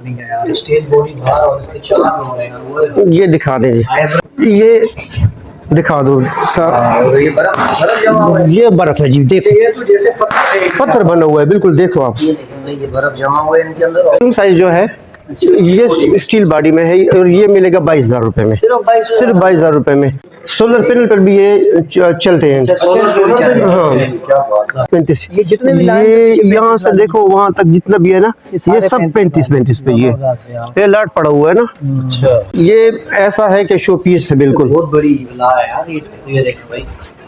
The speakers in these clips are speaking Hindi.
ओपनिंग है यार, स्टील बॉडी बाहर और इसके 4 लोग हैं यार। वो ये दिखा दे जी, ये दिखा दो सर। और ये बर्फ बर्फ जमा हुआ है। ये बर्फ है जी, देखो ये तो जैसे पत्थर बना हुआ है, बिल्कुल देखो आप। ये देखें भाई, ये बर्फ जमा हुआ है इनके अंदर। साइज जो है ये स्टील बॉडी में है और ये मिलेगा 22,000 रुपए में, सिर्फ 22,000 रुपए में। सोलर पैनल पर भी ये चलते हैं। हाँ 35, ये जितने भी ये यहाँ से देखो वहाँ तक जितना भी है ना, ये सब 35 पे ये लाट पड़ा हुआ है ना। अच्छा, ये ऐसा है कि शो पीस है बिल्कुल। बहुत बड़ी ला है यार ये देखो भाई,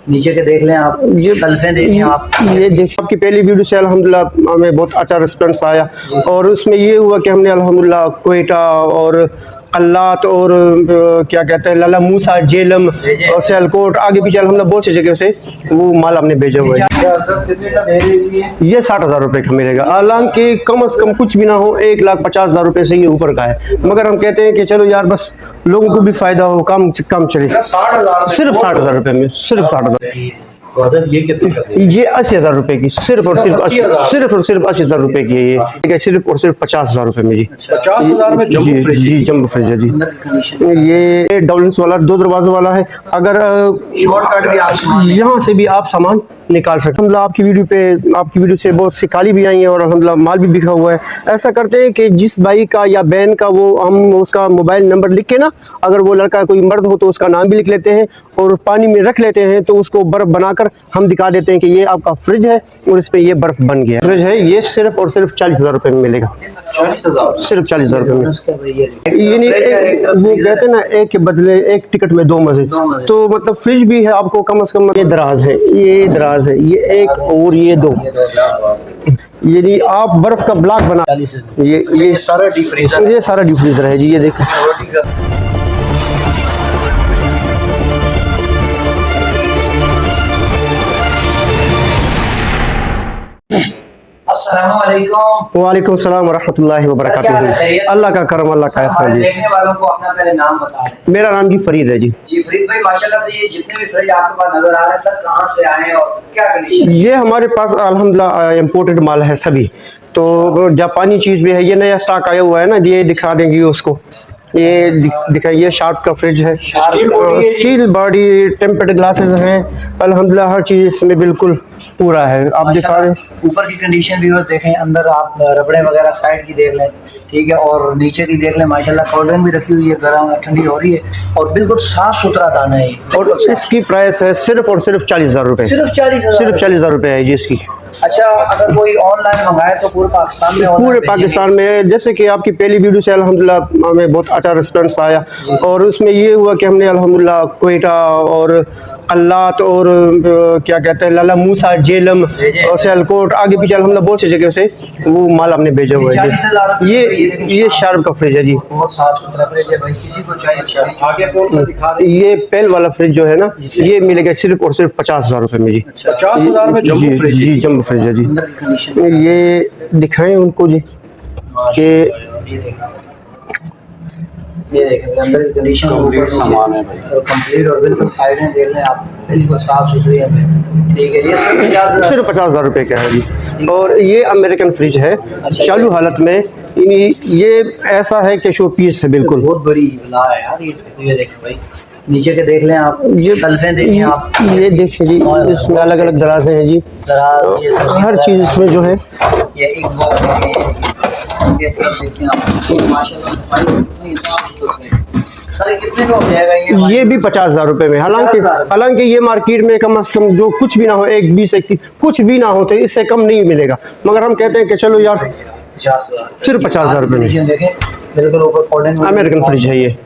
नीचे के देख लें आप, ये तलफें देखें आप। ये देखिए आपकी पहली वीडियो से अल्हम्दुलिल्लाह हमें बहुत अच्छा रिस्पॉन्स आया और उसमें ये हुआ कि हमने अल्हम्दुलिल्लाह क्वेटा और कल्लात और क्या कहते हैं लाला मूसा, जेलम और सियालकोट, आगे पीछे अल्हम्दुलिल्लाह बहुत सी जगह से वो माल हमने भेजा हुआ है। कितने का दे रही है? ये 60,000 रुपये का मिलेगा, हालांकि कम से कम कुछ भी ना हो 1,50,000 रुपये से ये ऊपर का है, मगर हम कहते हैं कि चलो यार बस लोगों को भी फायदा हो, कम चले। 60,000 सिर्फ 60,000 रुपये में, सिर्फ 60,000। ये कितने का? ये 80,000 रुपये की, सिर्फ और सिर्फ 80,000 रुपये की है ये, ठीक है। सिर्फ और सिर्फ 50,000 रुपये में जी। 50,000 में जंबो फ्रिज? जी जंबो फ्रिज है जी। ये डबल्स वाला 2 दरवाजे वाला है। अगर शॉर्टकट भी आप यहाँ से भी आप सामान निकाल सकते हैं। आपकी वीडियो से बहुत सी काली भी आई है और अल्हम्दुलिल्लाह माल भी बिका हुआ है। ऐसा करते हैं कि जिस भाई का या बहन का वो हम उसका मोबाइल नंबर लिख के ना, अगर वो लड़का कोई मर्द हो तो उसका नाम भी लिख लेते हैं और पानी में रख लेते हैं, तो उसको बर्फ बनाकर हम दिखा देते हैं कि ये आपका फ्रिज है और इस पे ये बर्फ बन गया फ्रिज है। ये सिर्फ और सिर्फ 40,000 रुपये में मिलेगा, 40,000 सिर्फ 40,000 रुपये में। ये नहीं वो कहते हैं ना, एक के बदले एक टिकट में 2 मजे, तो मतलब फ्रिज भी है आपको कम से कम। ये दराज है, ये दराज है, ये एक और ये 2, ये नहीं आप बर्फ का ब्लॉक बना। ये सारा डीप फ्रीजर, ये सारा डीप फ्रीजर है जी। ये देखो अस्सलामुअलैकुम। वालेकुम सलाम व रहमतुल्लाहि व बरकातुहू। अल्लाह का करम, अल्लाह का एहसान जी। देखने वालों को अपना पहले नाम बता दें। मेरा नाम जी फरीद है जी। जी फरीद भाई, माशाल्लाह से ये जितने भी फ्रिज आपके पास नजर आ रहे हैं सब कहाँ से आए हैं और क्या कंडीशन? ये हमारे पास अल्हम्दुलिल्लाह इम्पोर्टेड माल है सभी, तो जापानी चीज़ भी है। ये नया स्टॉक आया हुआ है ना, ये दिखा देंगे उसको। ये दिखाइए, शार्प का फ्रिज है, स्टील बॉडी, टेम्पर्ड ग्लासेस हैं, अल्हम्दुलिल्लाह हर चीज़ इसमें बिल्कुल पूरा है। आप दिखा रहे हैं ऊपर की कंडीशन भी देखें, अंदर आप रबड़े वगैरह साइड की देख लें, ठीक है, और नीचे की देख लें। माशाल्लाह कोल्ड ड्रिंक भी रखी हुई है, गर्म ठंडी हो रही है और बिल्कुल साफ सुथरा दाना है। और इसकी प्राइस है सिर्फ और सिर्फ 40,000 रुपये, सिर्फ 40,000 रुपये है जी इसकी। अच्छा, अगर कोई ऑनलाइन मंगाए तो पूरे पाकिस्तान में जैसे कि आपकी पहली वीडियो से अल्हम्दुलिल्लाह हमें बहुत अच्छा रिस्पॉन्स आया और उसमें ये हुआ कि हमने अल्हम्दुलिल्लाह क्वेटा और कल्लात और क्या कहते हैं लाला मूसा, जेलम और सियालकोट, आगे पीछे अल्हम्दुलिल्लाह बहुत सी जगह से वो माल हमने भेजा हुआ है। ये शार्प का फ्रिज है जी, बहुत साफ सुथरा फ्रिज है भाई, किसी को चाहिए। ये पेल वाला फ्रिज जो है ना, ये मिलेगा सिर्फ और सिर्फ 50,000 रुपये में जी। 50,000 में जंबो फ्रिज? जी जंबो फ्रिज है जी। ये दिखाएं उनको जी कि ये देखें अंदर की कंडीशन, कंप्लीट सामान है भाई, और कंप्लीट और बिल्कुल साइडें देख लें आप, बिल्कुल साफ सुथरी है, ठीक है। ये सिर्फ 50,000 रुपये का है जी। और ये अमेरिकन फ्रिज है, चालू हालत में। ये ऐसा है कि शो पीस है बिल्कुल, बहुत बड़ी ला है यार। ये देखें भाई, नीचे के देख लें आप, ये तलफें देखें आप। ये देखिए जी, इसमें अलग अलग दराजें हैं जी, दराज ये सब हर चीज़ इसमें जो है। ये एक बॉक्स ये सब देखें आप, माशाल्लाह सफाई इतनी साफ सुथरी है। सारे कितने का हो जाएगा ये भी 50,000 रुपये में। हालांकि ये मार्केट में कम से कम जो कुछ भी ना हो, 1, 20, 21 कुछ भी ना हो तो इससे कम नहीं मिलेगा, मगर हम कहते हैं कि चलो यार 50,000, सिर्फ 50,000 रुपये में। देखें बिल्कुल ऊपर फोल्डिंग अमेरिकन फ्रिज है ये।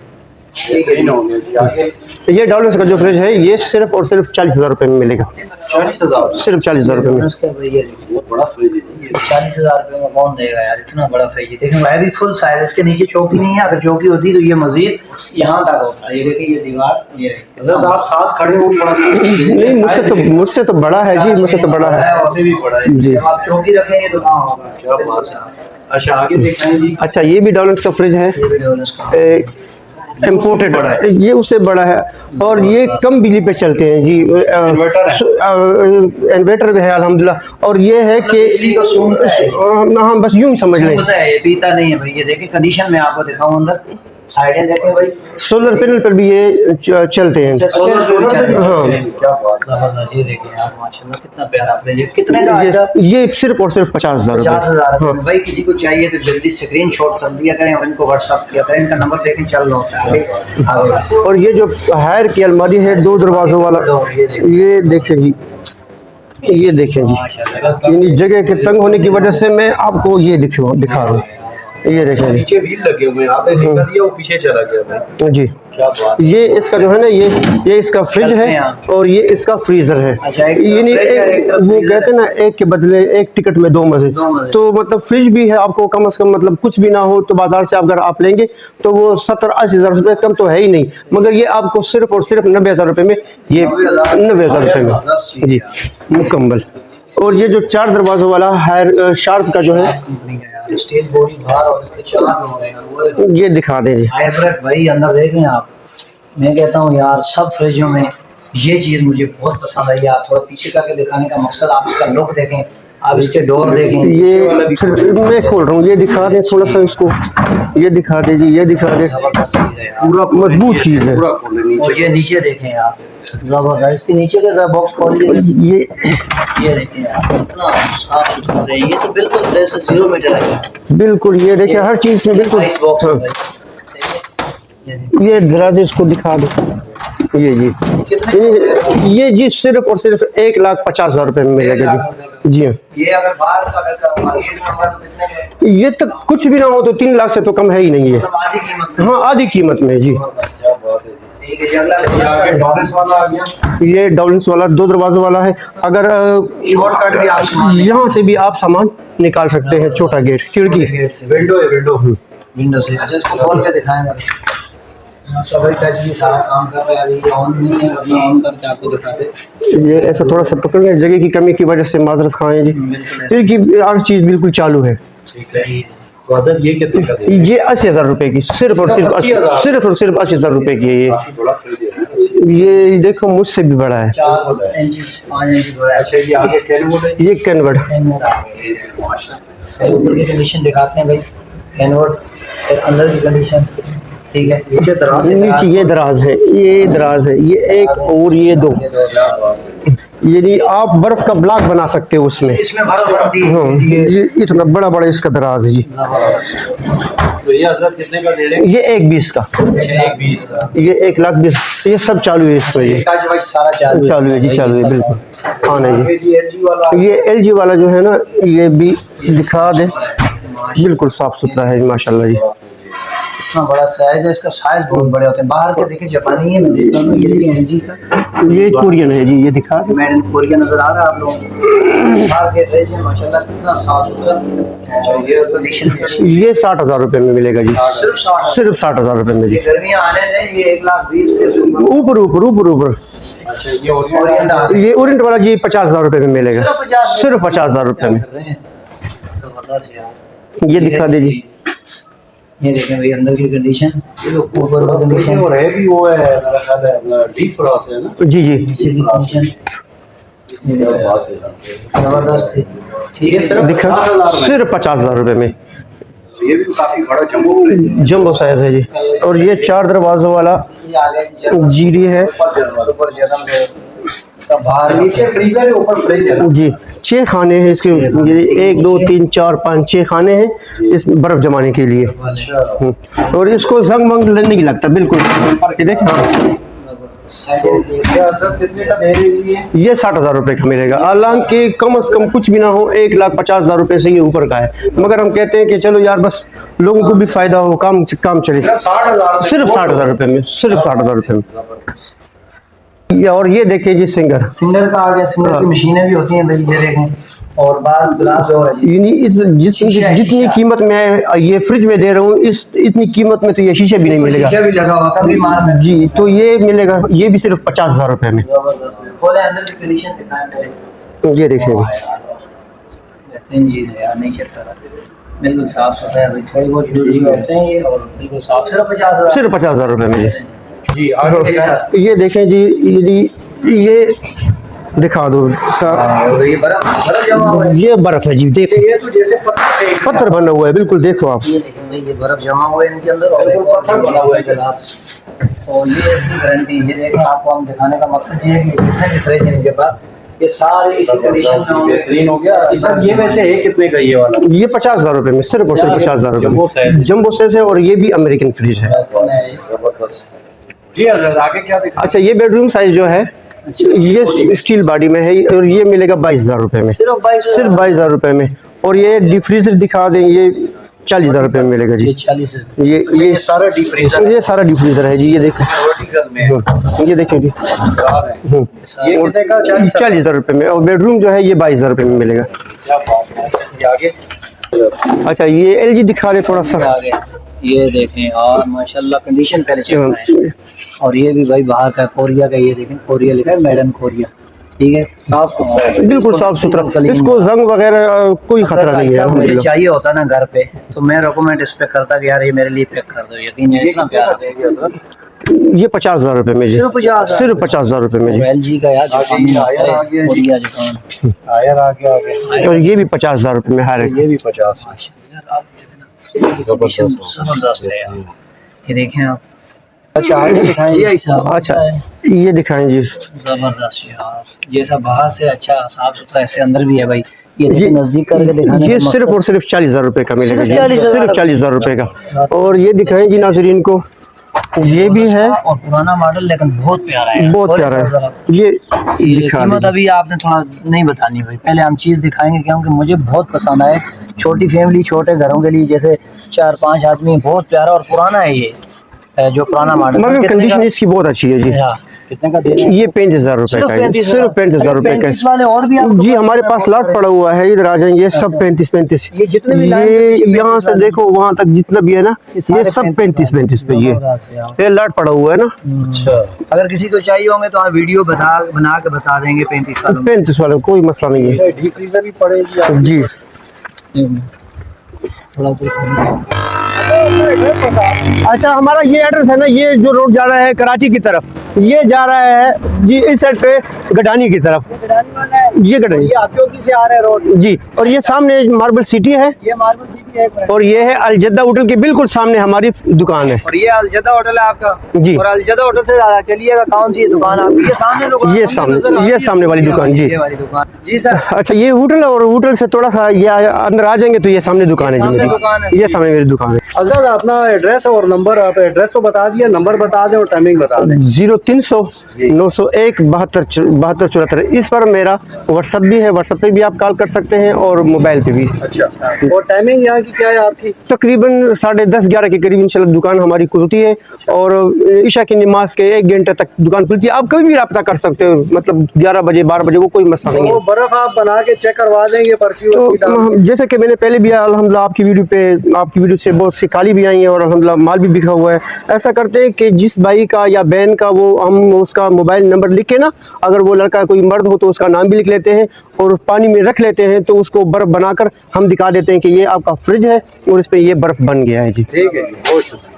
ये डॉलर्स का जो फ्रिज है ये सिर्फ और सिर्फ 40,000 रुपये में मिलेगा, 40,000, सिर्फ 40,000 रुपये में। बहुत बड़ा फ्रिज है, 40,000 रुपये में कौन देगा यार इतना बड़ा फ्रिज? देखें वह भी फुल साइज, इसके नीचे चौकी नहीं है, अगर चौकी होती तो ये मजीद यहाँ तक होता है। ये देखिए ये दीवार, ये आप साथ खड़े हो बड़ा नहीं, मुझसे तो बड़ा है जी, मुझसे तो बड़ा है जी। आप चौकी रखेंगे तो कहाँ होगा? क्या बात है। अच्छा आगे देखें जी। अच्छा, ये भी डॉलर्स का फ्रिज है। इम्पोर्टेड ये उससे बड़ा है और ये कम बिजली पे चलते हैं जी। इन्वर्टर भी है अल्हम्दुलिल्लाह। और ये है कि बिजली को सूंघता है। हाँ बस यूं ही समझ लें। सूंघता है, ये पीता नहीं है भाई। ये देखिए कंडीशन में आपको दिखाऊं, अंदर साइडें देखें भाई। सोलर पैनल पर भी ये चलते हैं। सोलर पे भी चल रहे हैं। हाँ क्या बात है। जबरदस्त। ये देखिए यार माशाल्लाह कितना प्यारा फ्रिज है। कितने का आएगा? ये सिर्फ और सिर्फ 50,000 रुपये। 50,000 रुपये। भाई किसी को चाहिए तो जल्दी स्क्रीनशॉट कर दिया करें और इनको व्हाट्सअप किया करें। इनका नंबर देखें चल रहा होता है आगे। और ये जो हायर की अलमारी है 2 दरवाजों वाला, ये देखें जी, ये देखें जी। यानी जगह के तंग होने की वजह से मैं आपको ये दिखा रहा हूँ। ये देखें जी। नीचे व्हील लगे हुए हैं, आपने ठेका दिया वो पीछे चला गया भाई। जी क्या बात। ये इसका जो है ना, ये इसका फ्रिज है और ये इसका फ्रीजर है। अच्छा, एक यानी फ्रिज है, एक तरफ वो फ्रीजर कहते हैं ना, एक के बदले एक टिकट में 2 मजे। तो मतलब फ्रिज भी है आपको कम से कम, मतलब कुछ भी ना हो तो बाजार से अगर आप लेंगे तो वो 70-80 हज़ार रुपये कम तो है ही नहीं, मगर ये आपको सिर्फ और सिर्फ 90,000 रुपये में, ये 90,000 रुपये में जी मुकम्मल। और ये जो 4 दरवाजों वाला हायर शार्प का जो है, कंपनी का यार स्टील बॉडी बाहर और इसके 4 हो रहे हैं वो ये दिखा दें जी। हाइब्रिड भाई। अंदर देखें आप। मैं कहता हूँ यार सब फ्रिजों में ये चीज़ मुझे बहुत पसंद आई यार। थोड़ा पीछे करके दिखाने का मकसद, आप इसका लुक देखें, आप इसके डोर देखें। ये फिर मैं खोल रहा हूँ, ये दिखा दें थोड़ा सा इसको, ये दिखा दे जी, ये दिखा दे। जबरदस्त चीज़ है यार। पूरा मजबूत चीज़ है। पूरा खोले नीचे। और ये नीचे देखें यार, जबरदस्त। इसके नीचे का बॉक्स खोलिए, ये देखें यार कितना साफ सुथरा है। ये तो बिल्कुल जैसे 0 मीटर है। बिल्कुल ये देखिए हर चीज़ में बिल्कुल। आइस बॉक्स है हाँ। भाई। ये देखिए। ये दराजे इसको दिखा दो, ये जी, ये जी सिर्फ और सिर्फ 1,50,000 रुपये में मिलेगा जी। जी हाँ, ये अगर बाहर का अगर का मार्केट में होगा तो कितने का है? ये तो कुछ भी ना हो तो 3 लाख से तो कम है ही नहीं है। मतलब आधी कीमत में। हाँ आधी कीमत में जी। क्या बात है। ठीक है, ये अगला ये आगे डॉलेंस वाला आ गया। ये डाउलिंस वाला 2 दरवाजे वाला है। अगर शॉर्टकट भी आप सामान यहाँ से भी आप सामान निकाल सकते हैं, छोटा गेट, खिड़की। गेट से, विंडो है विंडो। विंडो से। अच्छा इसको खोल के दिखाएंगे। अच्छा भाई टच भी सारा काम कर रहा है। अभी ये ऑन नहीं है, अभी ऑन करके आपको दिखाते। ये ऐसा थोड़ा सा पकड़ लें, जगह की कमी की वजह से माजरत खाएं जी, क्योंकि हर चीज़ बिल्कुल चालू है। ठीक है। वजन ये कितने का दे? ये 80,000 रुपये की, सिर्फ और सिर्फ 80,000 रुपये की है ये। काफी बड़ा फ्रिज है। ये देखो मुझसे भी बड़ा है। 4 इंच 5 इंच बड़ा है। अच्छा ये आगे कैनवुड है। ये कन्वर्ट, माशाल्लाह। ऊपर की कंडीशन दिखाते हैं भाई, हैंडवर्ड। फिर अंदर की कंडीशन ठीक है। नीचे दराज है, नीचे ये दराज है, ये दराज है, ये एक और ये 2, यानी आप बर्फ का ब्लॉक बना सकते हो उसमें। इसमें बर्फ बनती हाँ, है। ये इतना बड़ा बड़ा इसका दराज है जी। तो ये हजरत कितने का दे रहे हैं? ये 1,20 का, 120 का। ये 1,20,000, ये सब चालू है इसमें। ये भाई सारा चालू है जी, चालू है बिल्कुल। हाँ नहीं जी, ये LG वाला ये LG वाला जो है ना, ये भी दिखा दे, बिल्कुल साफ सुथरा है माशाल्लाह जी। इतना बड़ा साइज है इसका। साइज बहुत बड़े होते हैं। बाहर के देखे जापानी है, मैं देख रहा हूँ। ये देखिए एलजी का, ये कोरियन है जी, ये दिखा दे। मेड इन कोरिया नजर आ रहा है आप लोगों को। बाहर के फ्रिज है माशाल्लाह कितना साफ सुथरा। ये कंडीशन कैसी? ये 60,000 रुपये में मिलेगा जी, सिर्फ 60। सिर्फ 60,000 रुपये में जी। ये गर्मियाँ आने दें, ये 1,20,000 से ऊपर ऊपर ऊपर ऊपर। अच्छा ये ओरिएंट आ गए। ये ओरिएंट वाला जी 50,000 रुपये में मिलेगा, सिर्फ 50,000 सिर्फ 50,000 रुपये में। कर रहे हैं। जबरदस्त यार। ये दिखा दे जी। ये देखें भाई अंदर की कंडीशन, ऊपर का कंडीशन, और है भी वो है मेरा ख्याल है डीप फ्रॉस्ट है ना। जी जी नीचे की कंडीशन जबरदस्त है। ठीक है। दिखा, 50,000 में। सिर्फ 50,000 रुपये में। ये भी काफी बड़ा जम्बो फ्रिज है। जम्बो साइज है जी। और ये 4 दरवाजों वाला ये आ गया जी जीरी है ऊपर जन्म है का बाहर नीचे फ्रीजर है ऊपर फ्रिज है ना। जी। 6 खाने हैं इसके, ये 1 2 3 4 5 6 खाने हैं इस बर्फ जमाने के लिए। अच्छा और इसको जंग मंग नहीं लगता बिल्कुल। ये देखें, हाँ, ये हजरत कितने का दे रही है? ये 60,000 रुपये का मिलेगा। हालांकि कम से कम कुछ भी ना हो 1,50,000 रुपये से ये ऊपर का है, मगर हम कहते हैं कि चलो यार बस लोगों को भी फायदा हो, काम चले। 60,000 सिर्फ 60,000 रुपये में, सिर्फ 60,000 रुपये में। ये और ये देखिए जी सिंगर, सिंगर का आ गया। सिंगर की मशीनें भी होती हैं भाई, ये देखें। और बाद ग्लास और है जी। यानी इस जितनी कीमत मैं ये फ्रिज में दे रहा हूँ, इस इतनी कीमत में तो ये शीशे भी नहीं मिलेगा शीशा भी लगा हुआ कभी मार सकते जी। तो ये मिलेगा, ये भी सिर्फ 50,000 रुपये में। जबरदस्त। खोले अंदर की कंडीशन दिखाएं पहले। ये देखिए जी, बेहतरीन चीज़ है यार, नहीं चलता रहा। बिल्कुल साफ सुथरा है भाई, थोड़ी बहुत जरूरी होते हैं ये, और बिल्कुल साफ। सिर्फ 50,000? सिर्फ 50,000 रुपये में जी। जी आगे दिखाएं। ये देखें जी, ये दिखा दो सर, और ये बर्फ जमा हुआ है। ये बर्फ है जी, देखो ये तो जैसे पत्थर बना हुआ है, बिल्कुल देखो आप। ये देखें भाई, ये बर्फ जमा हुआ है इनके अंदर, और एक पत्थर बना हुआ है गिलास। और ये इसकी गारंटी, ये देखें आपको हम दिखाने का मकसद ये है कि जितने भी फ्रिज इनके पास ये सारे इसी कंडीशन में होंगे। बेहतरीन हो गया सर। ये वैसे है कितने का ये वाला? ये 50,000 रुपये में, सिर्फ और सिर्फ 50,000 रुपये में जम्बो साइज है, और ये भी अमेरिकन फ्रिज है। जी हजरत आगे क्या दिखा? अच्छा, ये बेडरूम साइज जो है ये स्टील बॉडी में है, और ये मिलेगा 22,000 रुपये में, सिर्फ 22,000 रुपये में। और ये डीप फ्रीजर दिखा दें, ये 40,000 रुपये में मिलेगा जी। 40? ये सारा डीप फ्रीजर, ये सारा डीप फ्रीजर है जी, ये देखो, वर्टिकल में ये देखिए जी। ये कितने का? 40,000 रुपये में। और बेडरूम जो है ये 22,000 रुपये में मिलेगा। क्या बात है। ये आगे अच्छा, ये LG दिखा दे थोड़ा सा। आ गया, ये देखें यार माशाल्लाह, कंडीशन पहले चेक करें। और ये भी भाई बाहर का कोरिया का, ये देखें कोरिया लिखा है, मेड इन कोरिया। ठीक है, साफ सुथरा है, बिल्कुल साफ सुथरा, इसको जंग वगैरह कोई खतरा नहीं है। मुझे अल्हम्दुलिल्लाह। चाहिए होता ना घर पे, तो मैं रिकमेंड इस पे करता कि यार ये मेरे लिए पैक कर दो। यकीन है इतना प्यारा देंगे। ये 50,000 रुपये में जी, सिर्फ 50,000? सिर्फ 50,000 रुपये में जी। LG का यार कोरिया दुकान। आयर आगे और ये भी 50,000 रुपये में है। ये भी 50। यार आप जबरदस्त है यार, ये देखें आप। अच्छा आगे दिखाएं जी। अच्छा, ये दिखाएं जी। जबरदस्त यार, जैसा बाहर से अच्छा साफ सुथरा ऐसे अंदर भी है भाई। ये ये नजदीक करके दिखाने ये का सिर्फ मकसद- और सिर्फ 40,000 रुपये का मिलेगा जी, सिर्फ 40,000 सिर्फ 40,000 रुपये का। और ये दिखाएं जी नाजरीन को, ये भी है, और पुराना मॉडल लेकिन बहुत प्यारा है, बहुत प्यारा है। ये ये दिखा कीमत दीजिए। अभी आपने थोड़ा नहीं बतानी भाई, पहले हम चीज़ दिखाएंगे क्योंकि मुझे बहुत पसंद आए। छोटी फैमिली, छोटे घरों के लिए, जैसे 4-5 आदमी, बहुत प्यारा और पुराना है ये, जो पुराना मॉडल। मतलब कंडीशन इसकी बहुत अच्छी है जी। कितने का दे रहे हैं? ये 35,000 रुपये का है, सिर्फ 35,000 रुपये का 35 वाले और भी आपको जी। हमारे पास लॉट पड़ा हुआ है, इधर आ जाएंगे, ये सब 35-35। ये जितने भी लाइन ये पे यहाँ से देखो वहाँ तक जितना भी है ना, ये सारे सब 35-35 पे जबरदस्त है यार। ये लॉट पड़ा हुआ है ना। अच्छा अगर किसी को चाहिए होंगे तो आप वीडियो बना के बता देंगे 35 वालों में। 35 वाले कोई मसला नहीं है डीप फ्रीजर भी पड़ेगी जी। थोड़ा तो इसमें- अच्छा, हमारा ये एड्रेस है ना, ये जो रोड जा रहा है कराची की तरफ, ये जा रहा है जी इस साइड पे गडानी की तरफ, ये गडानी ये चौकी से आ रहे हैं रोड, जी। और ये सामने मार्बल सिटी है, ये मार्बल सिटी है, और ये है अलजद्दा होटल के बिल्कुल सामने हमारी दुकान है और ये अलजदा होटल है आपका जी। और अलजदा होटल से ज्यादा चलिएगा, कौन सी दुकान आपकी? ये सामने लोग, ये सामने वाली दुकान जी। ये वाली दुकान जी सर। अच्छा, ये होटल है, और होटल से थोड़ा सा ये अंदर आ जाएंगे तो ये सामने दुकान है जी सामने दुकान मेरी, है। ये सामने मेरी दुकान है। अगर अपना एड्रेस और नंबर, आप एड्रेस तो बता दिया, नंबर बता दें और टाइमिंग बता दें। 0300 901 72 74। इस पर मेरा व्हाट्सअप भी है, व्हाट्सअप पे भी आप कॉल कर सकते हैं, और मोबाइल पे भी। अच्छा, और टाइमिंग यहाँ की क्या है आपकी? तकरीबन 10:30-11 के करीब इंशाल्लाह दुकान हमारी खुलती है, और ईशा की नमाज के 1 घंटे तक दुकान खुलती है। आप कभी भी रब्ता कर सकते हो, मतलब 11 बजे 12 बजे, वो कोई मसला नहीं वो है। बर्फ आप बना के चेक करवा देंगे, पर्ची वर्ची डाल तो जैसे कि मैंने पहले भी अल्हम्दुलिल्लाह आपकी वीडियो से बहुत सी काली भी आई हैं, और अल्हम्दुलिल्लाह माल भी बिका हुआ है। ऐसा करते हैं कि जिस भाई का या बहन का, वो हम उसका मोबाइल नंबर लिख के ना, अगर वो लड़का कोई मर्द हो तो उसका नाम भी लिख लेते हैं, और पानी में रख लेते हैं, तो उसको बर्फ़ बनाकर हम दिखा देते हैं कि ये आपका फ्रिज है और इस पर ये बर्फ़ बन गया है जी। ठीक है जी, बहुत शुक्रिया।